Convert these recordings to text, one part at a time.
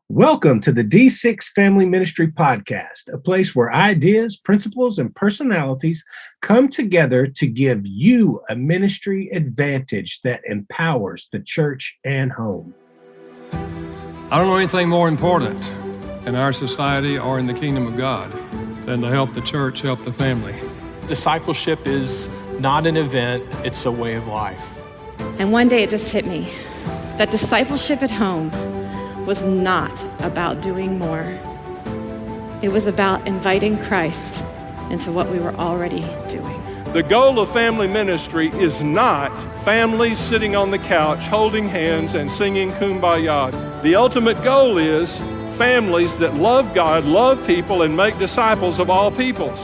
Welcome to the D6 Family Ministry Podcast, a place where ideas, principles, and personalities come together to give you a ministry advantage that empowers the church and home. I don't know anything more important in our society or in the kingdom of God than to help the church, help the family. Discipleship is not an event, it's a way of life. And one day it just hit me that discipleship at home was not about doing more. It was about inviting Christ into what we were already doing. The goal of family ministry is not families sitting on the couch holding hands and singing Kumbaya. The ultimate goal is families that love God, love people, and make disciples of all peoples.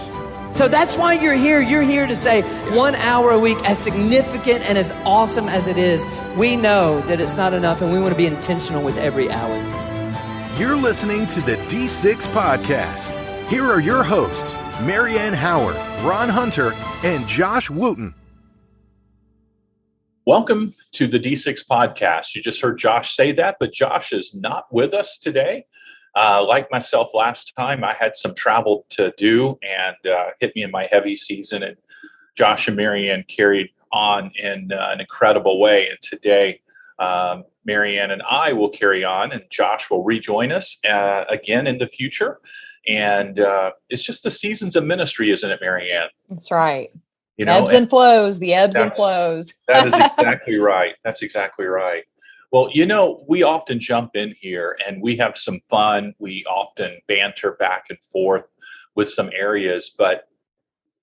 So that's why you're here. You're here to say 1 hour a week, as significant and as awesome as it is, we know that it's not enough and we want to be intentional with every hour. You're listening to the D6 Podcast. Here are your hosts, Marianne Howard, Ron Hunter, and Josh Wooten. Welcome to the D6 Podcast. You just heard Josh say that, but Josh is not with us today. Like myself last time, I had some travel to do and hit me in my heavy season, and Josh and Marianne carried on in an incredible way. And today, Marianne and I will carry on, and Josh will rejoin us again in the future. And it's just the seasons of ministry, isn't it, Marianne? That's right. You know, ebbs and flows, the ebbs and flows. That is exactly right. That's exactly right. Well, you know, we often jump in here and we have some fun. We often banter back and forth with some areas, but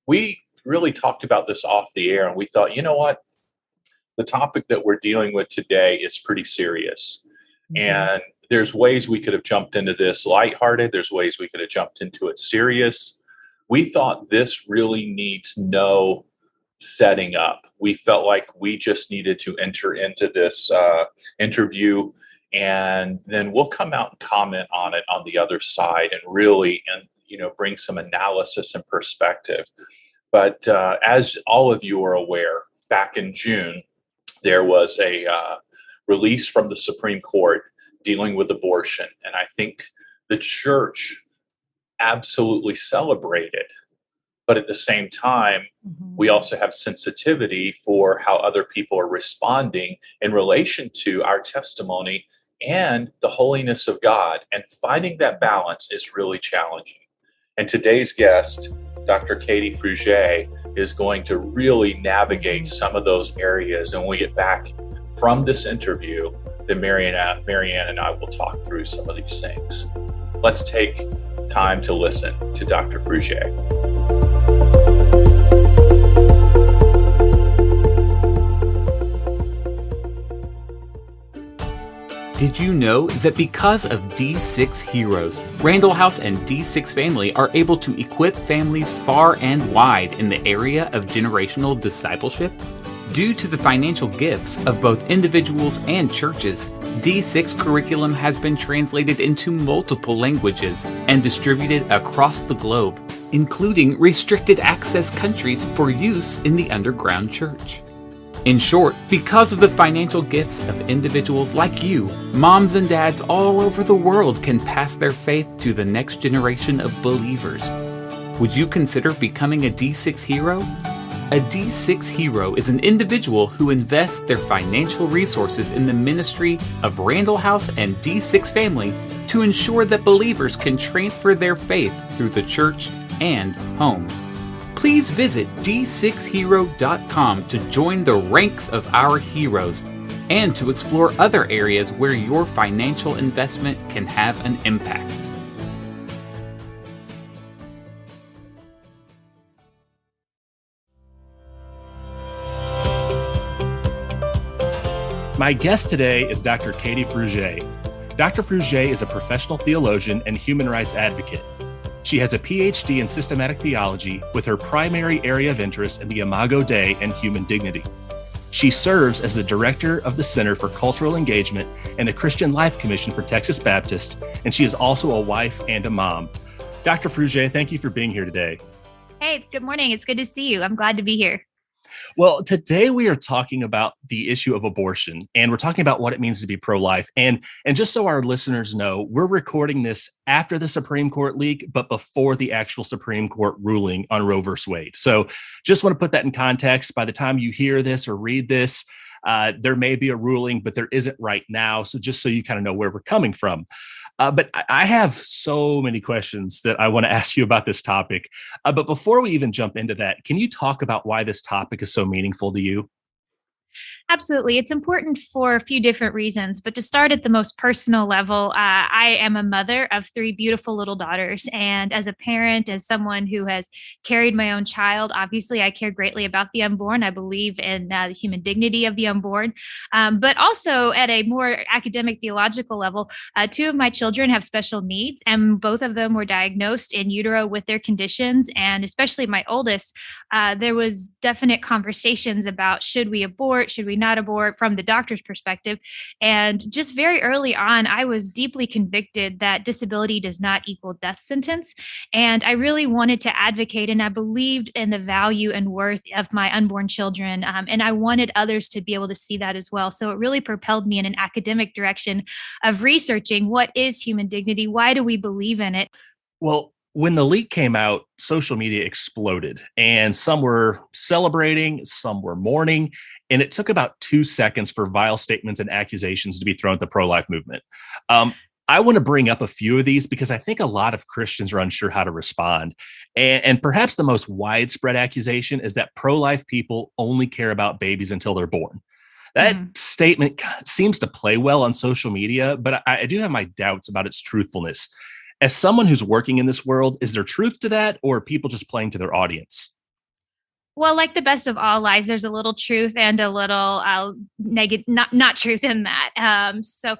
we really talked about this off the air and we thought, you know what? The topic that we're dealing with today is pretty serious. Mm-hmm. And there's ways we could have jumped into this lighthearted. There's ways we could have jumped into it serious. We thought this really needs no setting up. We felt like we just needed to enter into this interview, and then we'll come out and comment on it on the other side and really, bring some analysis and perspective. But as all of you are aware, back in June, there was a release from the Supreme Court dealing with abortion. And I think the church absolutely celebrated. But at the same time, we also have sensitivity for how other people are responding in relation to our testimony and the holiness of God. And finding that balance is really challenging. And today's guest, Dr. Katie Frugé, is going to really navigate some of those areas. And when we get back from this interview, then Marianne and I will talk through some of these things. Let's take time to listen to Dr. Frugé. Did you know that because of D6 Heroes, Randall House and D6 Family are able to equip families far and wide in the area of generational discipleship? Due to the financial gifts of both individuals and churches, D6 curriculum has been translated into multiple languages and distributed across the globe, including restricted access countries for use in the underground church. In short, because of the financial gifts of individuals like you, moms and dads all over the world can pass their faith to the next generation of believers. Would you consider becoming a D6 hero? A D6 hero is an individual who invests their financial resources in the ministry of Randall House and D6 Family to ensure that believers can transfer their faith through the church and home. Please visit d6hero.com to join the ranks of our heroes and to explore other areas where your financial investment can have an impact. My guest today is Dr. Katie Frugé. Dr. Frugé is a professional theologian and human rights advocate. She has a PhD in systematic theology with her primary area of interest in the Imago Dei and human dignity. She serves as the director of the Center for Cultural Engagement and the Christian Life Commission for Texas Baptist, and she is also a wife and a mom. Dr. Frugé, thank you for being here today. Hey, good morning. It's good to see you. I'm glad to be here. Well, today we are talking about the issue of abortion, and we're talking about what it means to be pro-life. And just so our listeners know, we're recording this after the Supreme Court leak, but before the actual Supreme Court ruling on Roe versus Wade. So just want to put that in context. By the time you hear this or read this, there may be a ruling, but there isn't right now. So just so you kind of know where we're coming from. But I have so many questions that I want to ask you about this topic. But before we even jump into that, can you talk about why this topic is so meaningful to you? Absolutely. It's important for a few different reasons. But to start at the most personal level, I am a mother of three beautiful little daughters. And as a parent, as someone who has carried my own child, obviously I care greatly about the unborn. I believe in the human dignity of the unborn. But also at a more academic theological level, two of my children have special needs, and both of them were diagnosed in utero with their conditions. And especially my oldest, there was definite conversations about should we abort, should we not abort from the doctor's perspective. And just very early on, I was deeply convicted that disability does not equal death sentence. And I really wanted to advocate, and I believed in the value and worth of my unborn children. And I wanted others to be able to see that as well. So it really propelled me in an academic direction of researching what is human dignity? Why do we believe in it? Well, when the leak came out, social media exploded, and some were celebrating, some were mourning, and it took about 2 seconds for vile statements and accusations to be thrown at the pro-life movement. I want to bring up a few of these because I think a lot of Christians are unsure how to respond. And perhaps the most widespread accusation is that pro-life people only care about babies until they're born. That statement seems to play well on social media, but I do have my doubts about its truthfulness. As someone who's working in this world, is there truth to that, or are people just playing to their audience? Well, like the best of all lies, there's a little truth and a little negative, not truth in that. So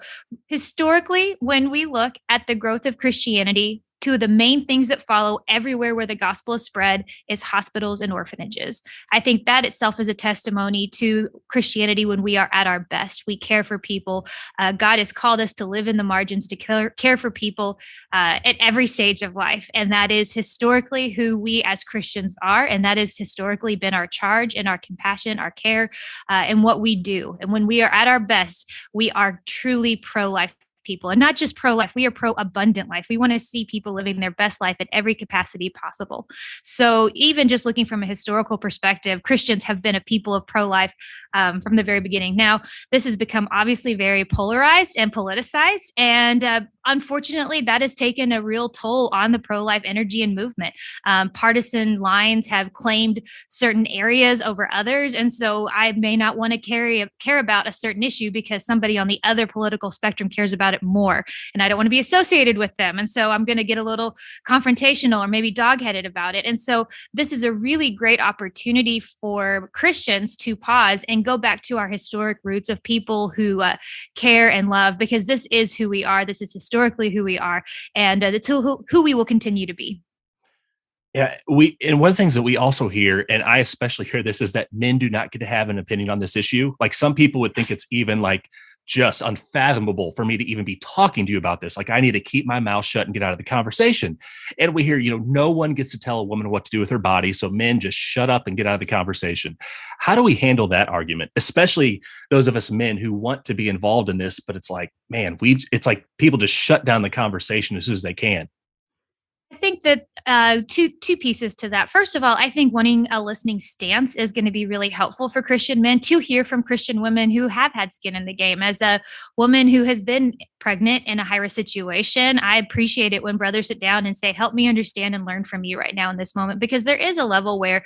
historically, when we look at the growth of Christianity, two of the main things that follow everywhere where the gospel is spread is hospitals and orphanages. I think that itself is a testimony to Christianity when we are at our best. We care for people. God has called us to live in the margins, to care for people at every stage of life. And that is historically who we as Christians are. And that has historically been our charge and our compassion, our care, and what we do. And when we are at our best, we are truly pro-life people, and not just pro-life, we are pro-abundant life. We want to see people living their best life at every capacity possible. So even just looking from a historical perspective, Christians have been a people of pro-life from the very beginning. Now, this has become obviously very polarized and politicized, and unfortunately, that has taken a real toll on the pro-life energy and movement. Partisan lines have claimed certain areas over others, and so I may not want to care about a certain issue because somebody on the other political spectrum cares about it more, and I don't want to be associated with them. And so I'm going to get a little confrontational or maybe dogheaded about it. And so this is a really great opportunity for Christians to pause and go back to our historic roots of people who care and love, because this is who we are. This is historically who we are, and it's who we will continue to be. Yeah, and one of the things that we also hear, and I especially hear this, is that men do not get to have an opinion on this issue. Like, some people would think it's even like just unfathomable for me to even be talking to you about this. Like, I need to keep my mouth shut and get out of the conversation. And we hear, no one gets to tell a woman what to do with her body, so men just shut up and get out of the conversation. How do we handle that argument, especially those of us men who want to be involved in this, but it's like, man, it's like people just shut down the conversation as soon as they can. I think that two pieces to that. First of all, I think wanting a listening stance is going to be really helpful for Christian men to hear from Christian women who have had skin in the game. As a woman who has been pregnant in a high-risk situation, I appreciate it when brothers sit down and say, help me understand and learn from you right now in this moment, because there is a level where,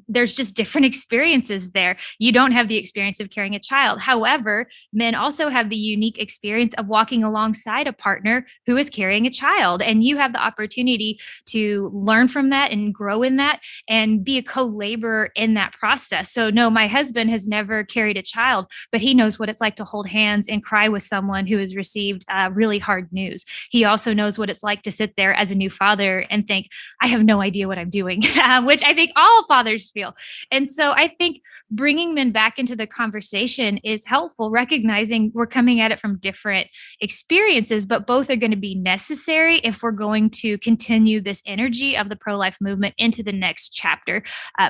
there's just different experiences there. You don't have the experience of carrying a child. However, men also have the unique experience of walking alongside a partner who is carrying a child, and you have the opportunity to learn from that and grow in that and be a co-laborer in that process. So no, my husband has never carried a child, but he knows what it's like to hold hands and cry with someone who has received really hard news. He also knows what it's like to sit there as a new father and think, I have no idea what I'm doing, which I think all fathers feel. And so I think bringing men back into the conversation is helpful, recognizing we're coming at it from different experiences, but both are going to be necessary if we're going going to continue this energy of the pro-life movement into the next chapter.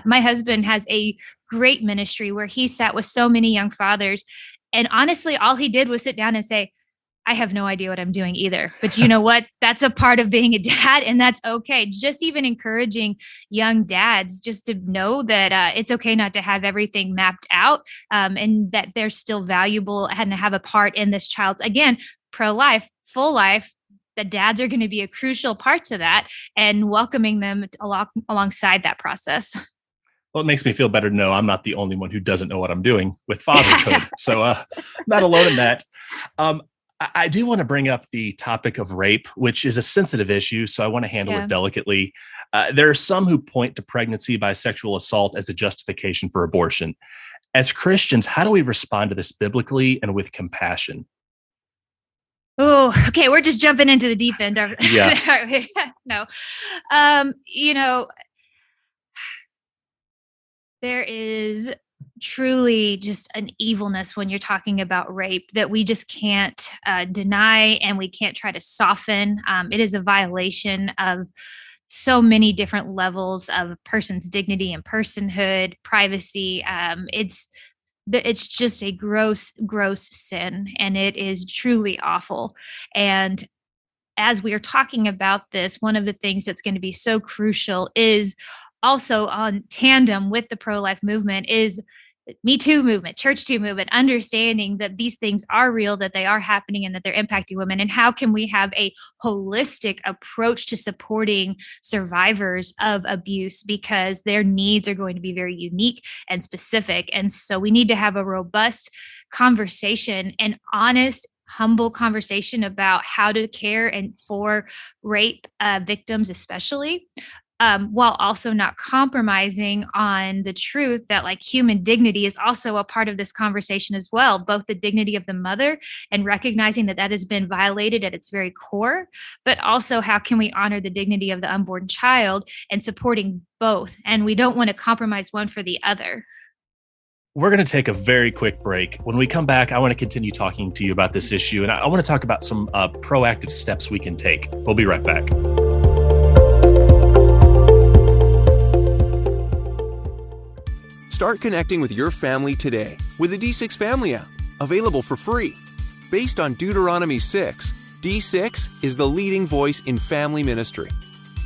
My husband has a great ministry where he sat with so many young fathers. And honestly, all he did was sit down and say, I have no idea what I'm doing either. But you know what? That's a part of being a dad, and that's okay. Just even encouraging young dads just to know that it's okay not to have everything mapped out, and that they're still valuable and have a part in this child's, again, pro-life, full life. The dads are going to be a crucial part to that, and welcoming them alongside that process. Well, it makes me feel better to know I'm not the only one who doesn't know what I'm doing with fatherhood. So not alone in that. I do want to bring up the topic of rape, which is a sensitive issue, so I want to handle it delicately. There are some who point to pregnancy by sexual assault as a justification for abortion. As Christians, how do we respond to this biblically and with compassion? Oh, okay. We're just jumping into the deep end. Yeah. No. There is truly just an evilness when you're talking about rape that we just can't deny, and we can't try to soften. It is a violation of so many different levels of a person's dignity and personhood, privacy. It's just a gross sin, and it is truly awful. And as we are talking about this, one of the things that's going to be so crucial is also on tandem with the pro-life movement is Me Too movement, Church Too movement, understanding that these things are real, that they are happening, and that they're impacting women. And how can we have a holistic approach to supporting survivors of abuse, because their needs are going to be very unique and specific. And so we need to have a robust conversation, and honest, humble conversation about how to care and for rape victims, especially. While also not compromising on the truth that like human dignity is also a part of this conversation as well, both the dignity of the mother and recognizing that that has been violated at its very core, but also how can we honor the dignity of the unborn child and supporting both. And we don't want to compromise one for the other. We're going to take a very quick break. When we come back, I want to continue talking to you about this issue, and I want to talk about some proactive steps we can take. We'll be right back. Start connecting with your family today with the D6 Family app, available for free. Based on Deuteronomy 6, D6 is the leading voice in family ministry.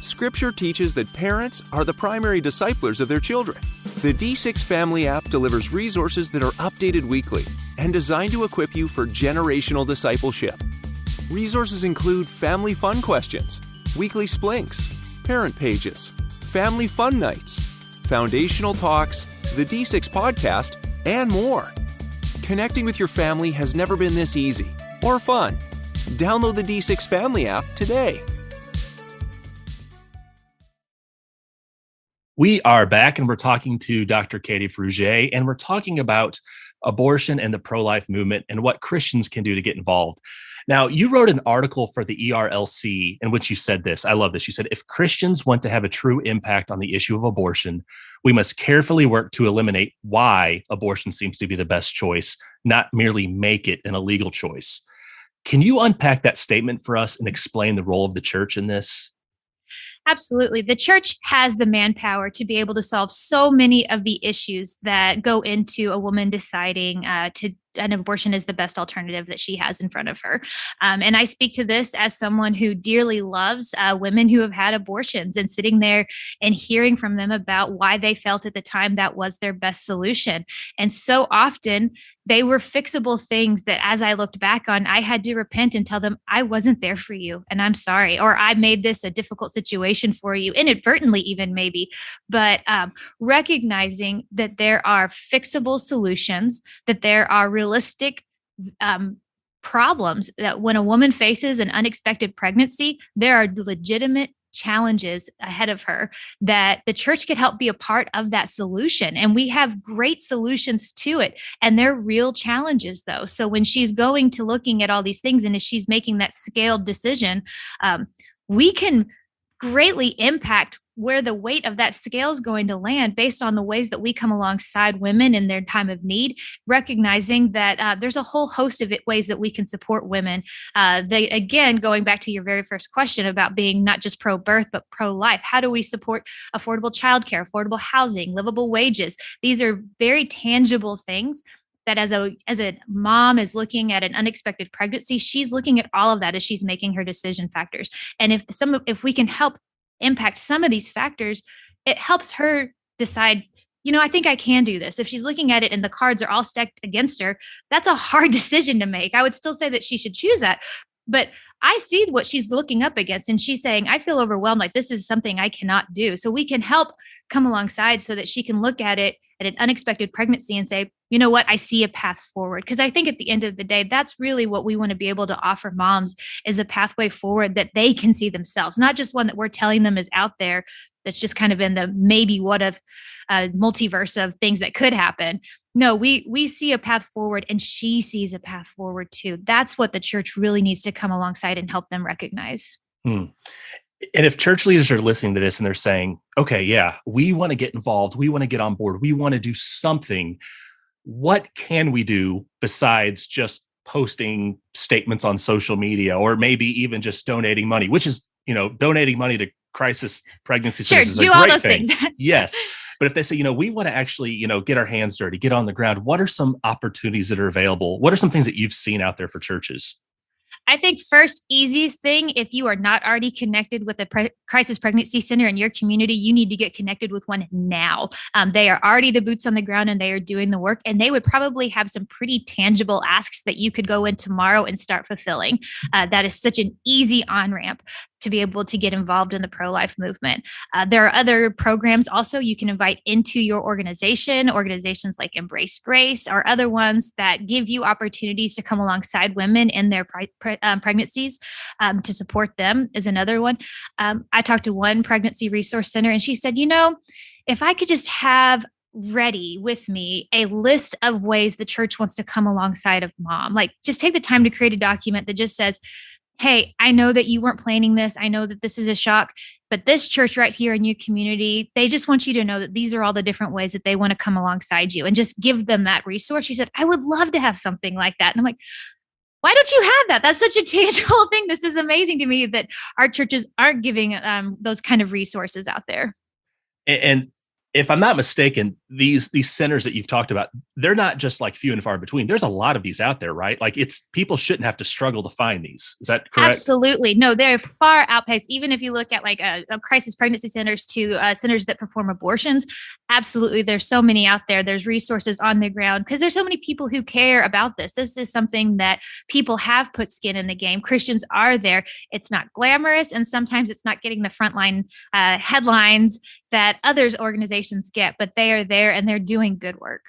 Scripture teaches that parents are the primary disciplers of their children. The D6 Family app delivers resources that are updated weekly and designed to equip you for generational discipleship. Resources include family fun questions, weekly splinks, parent pages, family fun nights, foundational talks, the D6 podcast, and more. Connecting with your family has never been this easy or fun. Download the D6 Family app today. We are back, and we're talking to Dr. Katie Frugé, and we're talking about abortion and the pro-life movement and what Christians can do to get involved. Now, you wrote an article for the ERLC in which you said this. I love this. You said, if Christians want to have a true impact on the issue of abortion, we must carefully work to eliminate why abortion seems to be the best choice, not merely make it an illegal choice. Can you unpack that statement for us and explain the role of the church in this? Absolutely. The church has the manpower to be able to solve so many of the issues that go into a woman deciding to an abortion is the best alternative that she has in front of her. And I speak to this as someone who dearly loves women who have had abortions, and sitting there and hearing from them about why they felt at the time that was their best solution. And so often they were fixable things that, as I looked back on, I had to repent and tell them, I wasn't there for you and I'm sorry, or I made this a difficult situation for you, inadvertently even maybe, but recognizing that there are fixable solutions, that there are realistic problems, that when a woman faces an unexpected pregnancy, there are legitimate challenges ahead of her, that the church could help be a part of that solution. And we have great solutions to it. And they're real challenges though. So when she's going to looking at all these things, and as she's making that scaled decision, we can greatly impact where the weight of that scale is going to land based on the ways that we come alongside women in their time of need, recognizing that there's a whole host of ways that we can support women. Again, going back to your very first question about being not just pro-birth, but pro-life. How do we support affordable childcare, affordable housing, livable wages? These are very tangible things that as a mom is looking at an unexpected pregnancy, she's looking at all of that as she's making her decision factors. And if we can help impact some of these factors, it helps her decide, I think I can do this. If she's looking at it and the cards are all stacked against her, that's a hard decision to make. I would still say that she should choose that. But I see what she's looking up against, and she's saying, I feel overwhelmed, like this is something I cannot do. So we can help come alongside so that she can look at it at an unexpected pregnancy and say, you know what, I see a path forward. Because I think at the end of the day, that's really what we want to be able to offer moms, is a pathway forward that they can see themselves, not just one that we're telling them is out there that's just kind of in the maybe what of multiverse of things that could happen. No, we see a path forward, and she sees a path forward too. That's what the church really needs to come alongside and help them recognize. And if church leaders are listening to this and they're saying, okay, yeah, we want to get involved, we want to get on board, we want to do something, what can we do besides just posting statements on social media, or maybe even just donating money, which is, donating money to crisis pregnancy centers is a great all those thing. Things. Yes. But if they say, we want to actually, get our hands dirty, get on the ground, what are some opportunities that are available? What are some things that you've seen out there for churches? I think first easiest thing, if you are not already connected with a crisis pregnancy center in your community, you need to get connected with one now. They are already the boots on the ground, and they are doing the work, and they would probably have some pretty tangible asks that you could go in tomorrow and start fulfilling. That is such an easy on-ramp to be able to get involved in the pro-life movement. There are other programs also you can invite into your organization. Organizations like Embrace Grace or other ones that give you opportunities to come alongside women in their pregnancies to support them is another one. I talked to one pregnancy resource center, and she said, if I could just have ready with me a list of ways the church wants to come alongside of mom, like just take the time to create a document that just says, hey, I know that you weren't planning this. I know that this is a shock, but this church right here in your community, they just want you to know that these are all the different ways that they want to come alongside you, and just give them that resource. She said, I would love to have something like that. And I'm like, why don't you have that? That's such a tangible thing. This is amazing to me that our churches aren't giving those kind of resources out there. And if I'm not mistaken, these centers that you've talked about, they're not just like few and far between. There's a lot of these out there, right? Like people shouldn't have to struggle to find these. Is that correct? Absolutely. No, they're far outpaced. Even if you look at like a crisis pregnancy centers to centers that perform abortions, absolutely. There's so many out there. There's resources on the ground because there's so many people who care about this. This is something that people have put skin in the game. Christians are there. It's not glamorous, and sometimes it's not getting the frontline headlines that others organizations get, but they are there and they're doing good work.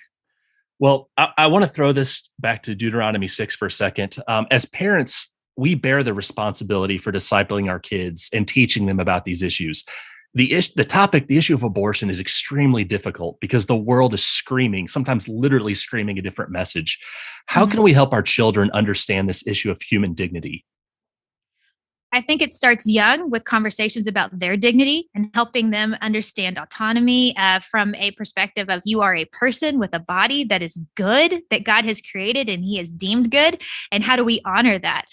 Well, I want to throw this back to Deuteronomy 6 for a second. As parents, we bear the responsibility for discipling our kids and teaching them about these issues. The issue of abortion is extremely difficult because the world is screaming, sometimes literally screaming a different message. How can we help our children understand this issue of human dignity? I think it starts young with conversations about their dignity and helping them understand autonomy from a perspective of you are a person with a body that is good, that God has created and he has deemed good. And how do we honor that?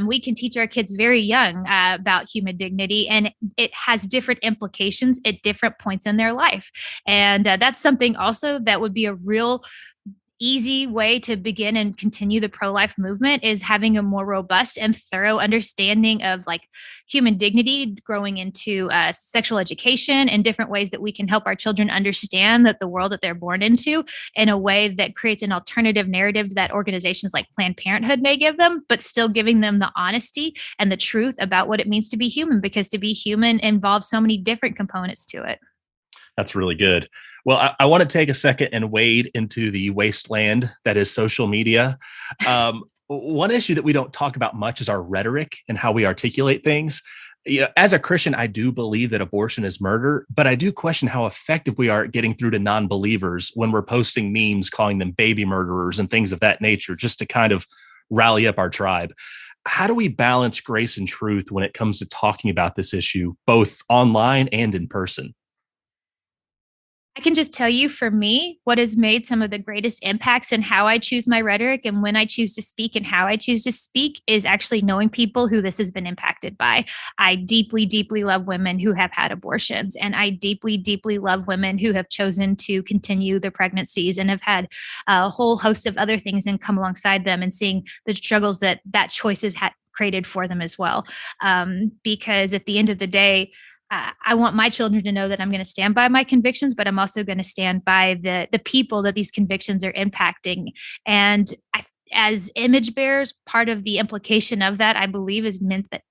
We can teach our kids very young about human dignity, and it has different implications at different points in their life. And that's something also that would be a real easy way to begin and continue the pro-life movement, is having a more robust and thorough understanding of like human dignity, growing into sexual education and different ways that we can help our children understand that the world that they're born into in a way that creates an alternative narrative that organizations like Planned Parenthood may give them, but still giving them the honesty and the truth about what it means to be human, because to be human involves so many different components to it. That's really good. Well, I want to take a second and wade into the wasteland that is social media. One issue that we don't talk about much is our rhetoric and how we articulate things. As a Christian, I do believe that abortion is murder, but I do question how effective we are at getting through to non-believers when we're posting memes calling them baby murderers and things of that nature, just to kind of rally up our tribe. how do we balance grace and truth when it comes to talking about this issue, both online and in person? I can just tell you, for me, what has made some of the greatest impacts in how I choose my rhetoric and when I choose to speak and how I choose to speak is actually knowing people who this has been impacted by. I deeply, deeply love women who have had abortions, and I deeply, deeply love women who have chosen to continue their pregnancies and have had a whole host of other things and come alongside them and seeing the struggles that choice has created for them as well. Because at the end of the day, I want my children to know that I'm going to stand by my convictions, but I'm also going to stand by the people that these convictions are impacting. And as image bearers, part of the implication of that, I believe,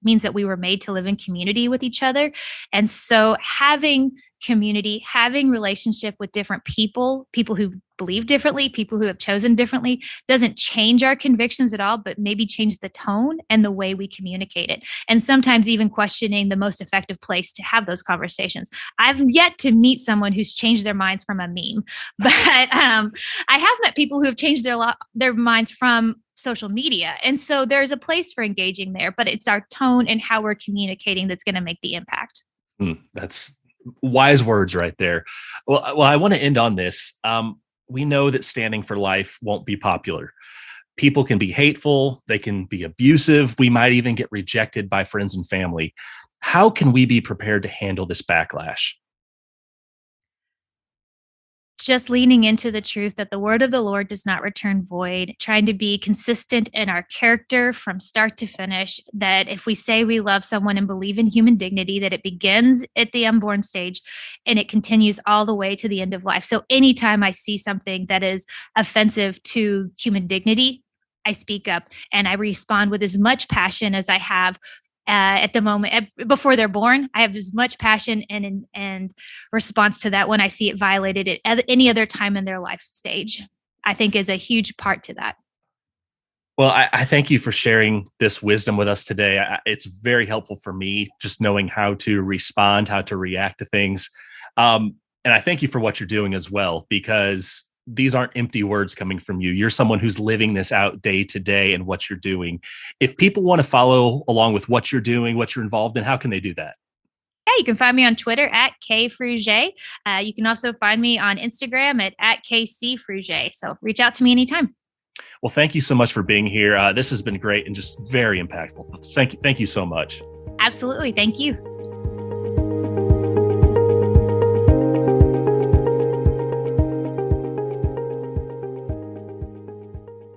means that we were made to live in community with each other. And so having community, having relationship with different people who believe differently, people who have chosen differently, doesn't change our convictions at all, but maybe change the tone and the way we communicate it. And sometimes even questioning the most effective place to have those conversations. I've yet to meet someone who's changed their minds from a meme, but I have met people who have changed their minds from social media. And so there's a place for engaging there, but it's our tone and how we're communicating that's going to make the impact. That's wise words right there. Well, I want to end on this. We know that standing for life won't be popular. People can be hateful. They can be abusive. We might even get rejected by friends and family. How can we be prepared to handle this backlash? Just leaning into the truth that the word of the Lord does not return void, trying to be consistent in our character from start to finish, that if we say we love someone and believe in human dignity, that it begins at the unborn stage and it continues all the way to the end of life. So anytime I see something that is offensive to human dignity, I speak up and I respond with as much passion as I have at the moment before they're born. I have as much passion and response to that when I see it violated at any other time in their life stage. I think is a huge part to that. Well, I thank you for sharing this wisdom with us today. It's very helpful for me just knowing how to respond, how to react to things. And I thank you for what you're doing as well, because these aren't empty words coming from you. You're someone who's living this out day to day and what you're doing. If people want to follow along with what you're doing, what you're involved in, how can they do that? Yeah, you can find me on Twitter at @KFruge. You can also find me on Instagram at @KCFruge. So reach out to me anytime. Well, thank you so much for being here. This has been great and just very impactful. Thank you so much. Absolutely. Thank you.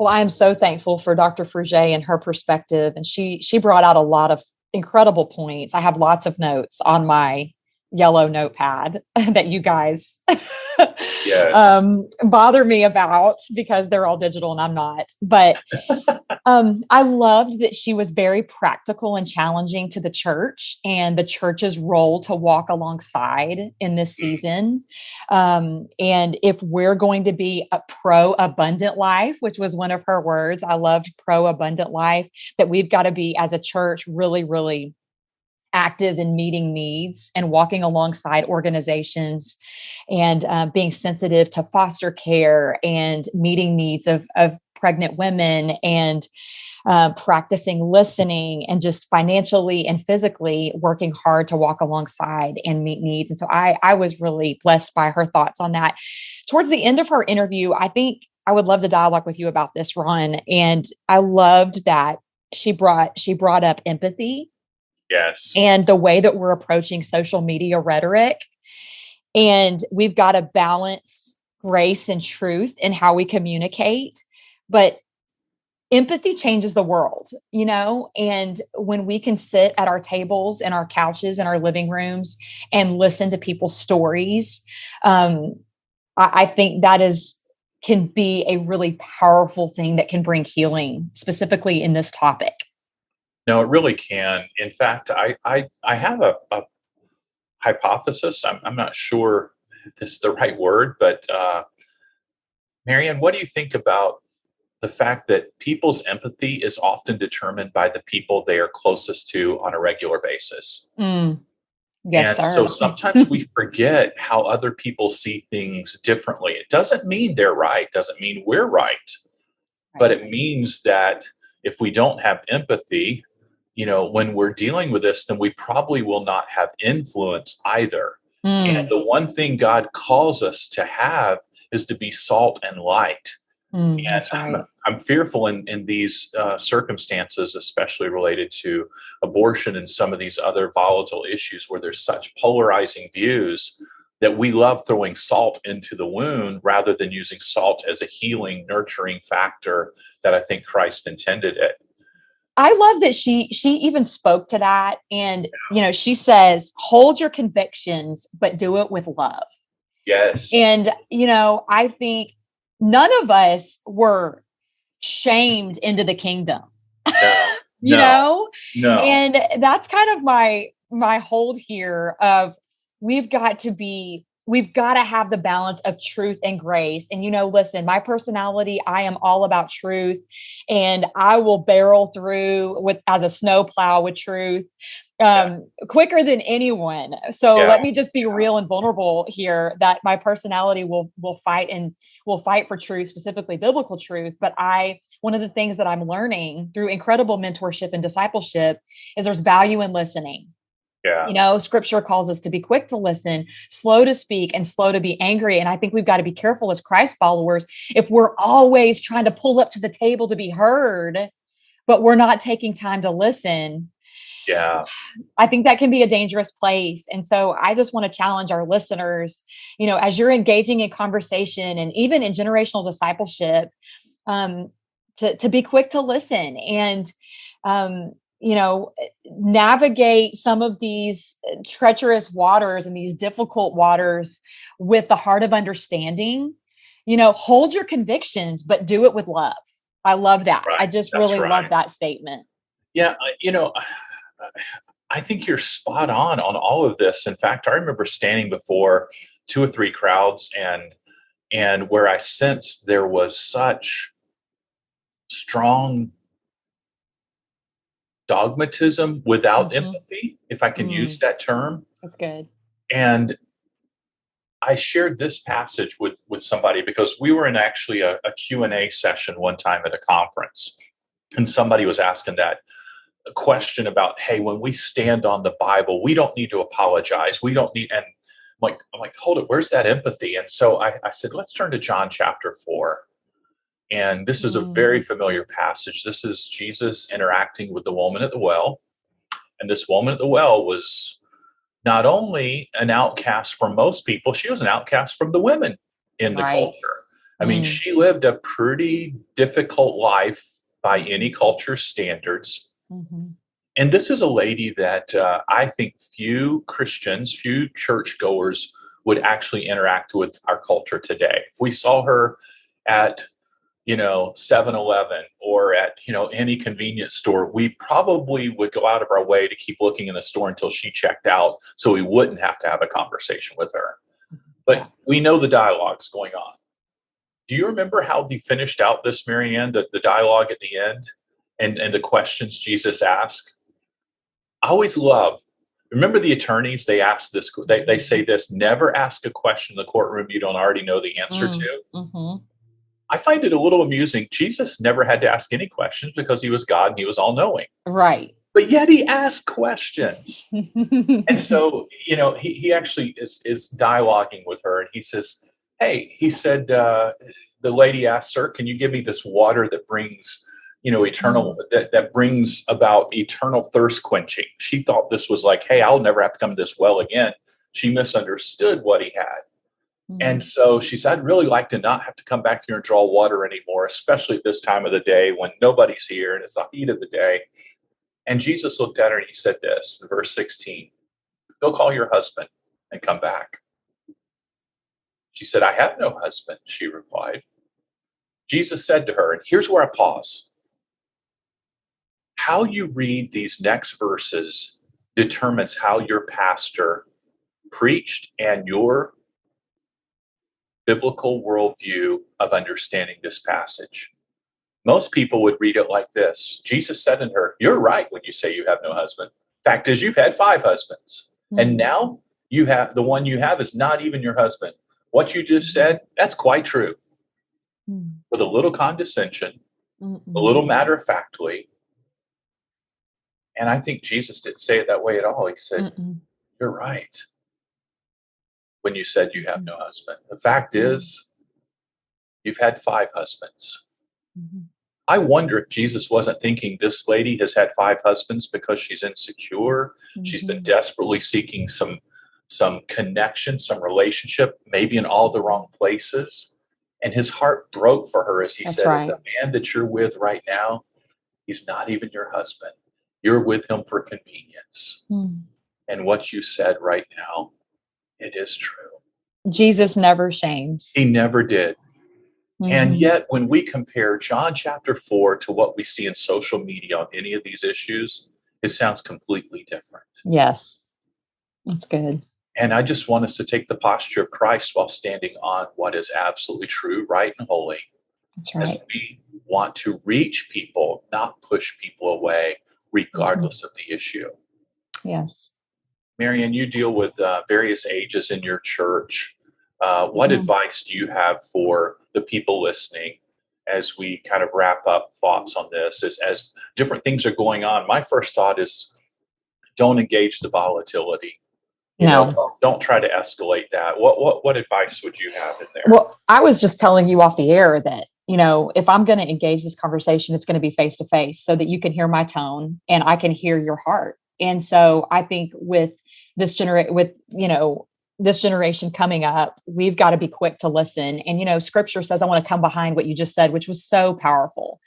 Well, I am so thankful for Dr. Fruge and her perspective. And she brought out a lot of incredible points. I have lots of notes on my yellow notepad that you guys yes. Bother me about because they're all digital and I'm not. But I loved that she was very practical and challenging to the church and the church's role to walk alongside in this season. And if we're going to be a pro-abundant life, which was one of her words, I loved pro-abundant life, that we've got to be as a church really, really active in meeting needs and walking alongside organizations and being sensitive to foster care and meeting needs of pregnant women and practicing listening and just financially and physically working hard to walk alongside and meet needs. And so I was really blessed by her thoughts on that. Towards the end of her interview, I think I would love to dialogue with you about this, Ron. And I loved that she brought up empathy. Yes. And the way that we're approaching social media rhetoric. And we've got to balance grace and truth in how we communicate. But empathy changes the world, you know? And when we can sit at our tables and our couches and our living rooms and listen to people's stories, I think that can be a really powerful thing that can bring healing, specifically in this topic. No, it really can. In fact, I have a hypothesis. I'm not sure if this is the right word, but Marianne, what do you think about the fact that people's empathy is often determined by the people they are closest to on a regular basis? Yes, and sir. so sometimes we forget how other people see things differently. It doesn't mean they're right, doesn't mean we're right, but it means that if we don't have empathy, when we're dealing with this, then we probably will not have influence either. And the one thing God calls us to have is to be salt and light. That's And right. I'm fearful in these circumstances, especially related to abortion and some of these other volatile issues where there's such polarizing views, that we love throwing salt into the wound rather than using salt as a healing, nurturing factor that I think Christ intended it. I love that she even spoke to that. And, she says, hold your convictions, but do it with love. Yes. And, I think none of us were shamed into the kingdom, No. And that's kind of my hold here of we've got to have the balance of truth and grace. And, listen, my personality, I am all about truth, and I will barrel through as a snowplow with truth, quicker than anyone. So let me just be real and vulnerable here, that my personality will fight for truth, specifically biblical truth. But one of the things that I'm learning through incredible mentorship and discipleship is there's value in listening. Yeah. Scripture calls us to be quick to listen, slow to speak, and slow to be angry. And I think we've got to be careful as Christ followers if we're always trying to pull up to the table to be heard, but we're not taking time to listen. Yeah. I think that can be a dangerous place. And so I just want to challenge our listeners, as you're engaging in conversation and even in generational discipleship, to be quick to listen and, navigate some of these treacherous waters and these difficult waters with the heart of understanding. Hold your convictions, but do it with love. I love that. Right. I just That's really right. love that statement. Yeah. I think you're spot on all of this. In fact, I remember standing before 2 or 3 crowds and where I sensed there was such strong dogmatism without empathy, if I can use that term. That's good. And I shared this passage with somebody because we were in actually a Q&A session one time at a conference, and somebody was asking that question about, hey, when we stand on the Bible, we don't need to apologize. We don't need, and I'm like, hold it, where's that empathy? And so I said, let's turn to John chapter 4. And this is a very familiar passage. This is Jesus interacting with the woman at the well. And this woman at the well was not only an outcast from most people, she was an outcast from the women in the culture. I mean, she lived a pretty difficult life by any culture standards. And this is a lady that I think few Christians, few churchgoers would actually interact with our culture today. If we saw her at 7-Eleven or at, any convenience store, we probably would go out of our way to keep looking in the store until she checked out so we wouldn't have to have a conversation with her. But we know the dialogue's going on. Do you remember how they finished out this, Marianne, the dialogue at the end and the questions Jesus asked? I always love, remember the attorneys, they ask this, they say this, never ask a question in the courtroom you don't already know the answer to. I find it a little amusing. Jesus never had to ask any questions because he was God and he was all knowing. Right. But yet he asked questions. And so, he actually is dialoguing with her, and he says, hey, he said, the lady asked, sir, can you give me this water that brings, eternal, that brings about eternal thirst quenching? She thought this was like, hey, I'll never have to come to this well again. She misunderstood what he had. And so she said, I'd really like to not have to come back here and draw water anymore, especially at this time of the day when nobody's here and it's the heat of the day. And Jesus looked at her and he said this, in verse 16, go call your husband and come back. She said, I have no husband, she replied. Jesus said to her, and here's where I pause. How you read these next verses determines how your pastor preached and your biblical worldview of understanding this passage. Most people would read it like this. Jesus said to her, you're right when you say you have no husband. Fact is, you've had 5 husbands. And now you have the one you have is not even your husband. What you just said, that's quite true. With a little condescension, a little matter-of-factly. And I think Jesus didn't say it that way at all. He said, you're right, when you said you have no husband. The fact is, you've had 5 husbands. I wonder if Jesus wasn't thinking this lady has had 5 husbands because she's insecure. She's been desperately seeking some connection, some relationship, maybe in all the wrong places. And his heart broke for her as he said, the man that you're with right now, he's not even your husband. You're with him for convenience. And what you said right now, it is true. Jesus never shames. He never did. And yet, when we compare John chapter 4 to what we see in social media on any of these issues, it sounds completely different. Yes, that's good. And I just want us to take the posture of Christ while standing on what is absolutely true, right, and holy. That's right. As we want to reach people, not push people away, regardless of the issue. Yes. Marianne, you deal with various ages in your church. What advice do you have for the people listening as we kind of wrap up thoughts on this? As different things are going on, my first thought is don't engage the volatility. Don't try to escalate that. What advice would you have in there? Well, I was just telling you off the air that, if I'm going to engage this conversation, it's going to be face to face so that you can hear my tone and I can hear your heart. And so I think with this generation coming up, we've got to be quick to listen. And, scripture says, I want to come behind what you just said, which was so powerful.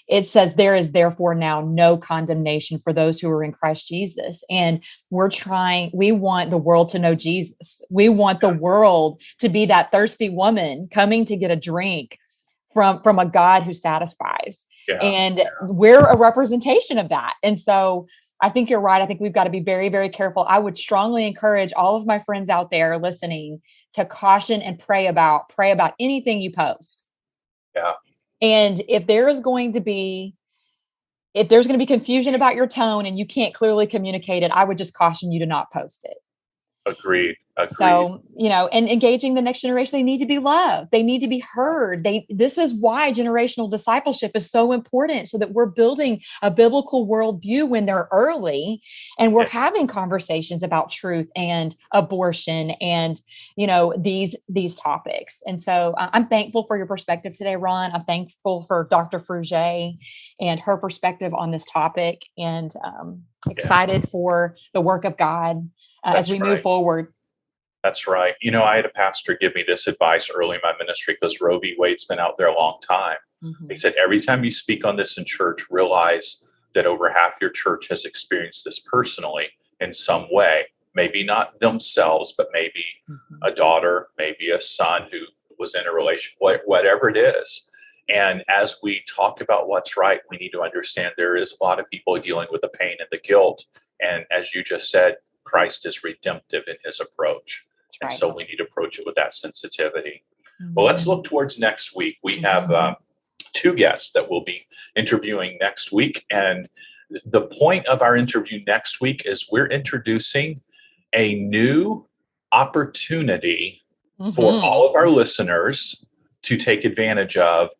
It says, there is therefore now no condemnation for those who are in Christ Jesus. And we want the world to know Jesus. We want the world to be that thirsty woman coming to get a drink from a God who satisfies. And we're a representation of that. And so I think you're right. I think we've got to be very, very careful. I would strongly encourage all of my friends out there listening to caution and pray about anything you post. Yeah. And if there's going to be confusion about your tone and you can't clearly communicate it, I would just caution you to not post it. Agreed. So, and engaging the next generation, they need to be loved. They need to be heard. This is why generational discipleship is so important, so that we're building a biblical worldview when they're early and we're having conversations about truth and abortion and, these topics. And so I'm thankful for your perspective today, Ron. I'm thankful for Dr. Fruge and her perspective on this topic, and excited for the work of God as we move forward. That's right. I had a pastor give me this advice early in my ministry because Roe v. Wade's been out there a long time. He said, every time you speak on this in church, realize that over half your church has experienced this personally in some way. Maybe not themselves, but maybe a daughter, maybe a son who was in a relationship, whatever it is. And as we talk about what's right, we need to understand there is a lot of people dealing with the pain and the guilt. And as you just said, Christ is redemptive in his approach. And so we need to approach it with that sensitivity. Well, let's look towards next week. We have 2 guests that we'll be interviewing next week. And the point of our interview next week is we're introducing a new opportunity for all of our listeners to take advantage of.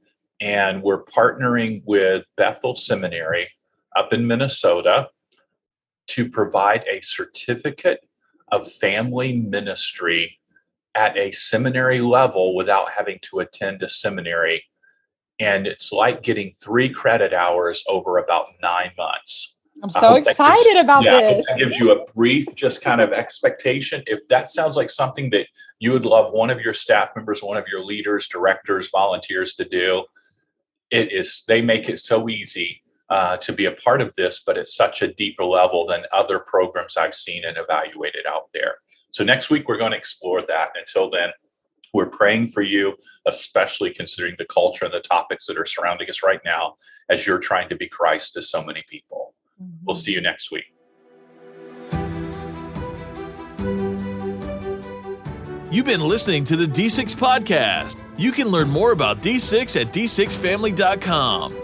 And we're partnering with Bethel Seminary up in Minnesota to provide a certificate of family ministry at a seminary level without having to attend a seminary. And it's like getting 3 credit hours over about 9 months. I'm so excited about this. That gives you a brief, just kind of expectation. If that sounds like something that you would love one of your staff members, one of your leaders, directors, volunteers to do, they make it so easy to be a part of this, but it's such a deeper level than other programs I've seen and evaluated out there. So next week, we're going to explore that. Until then, we're praying for you, especially considering the culture and the topics that are surrounding us right now as you're trying to be Christ to so many people. We'll see you next week. You've been listening to the D6 Podcast. You can learn more about D6 at d6family.com.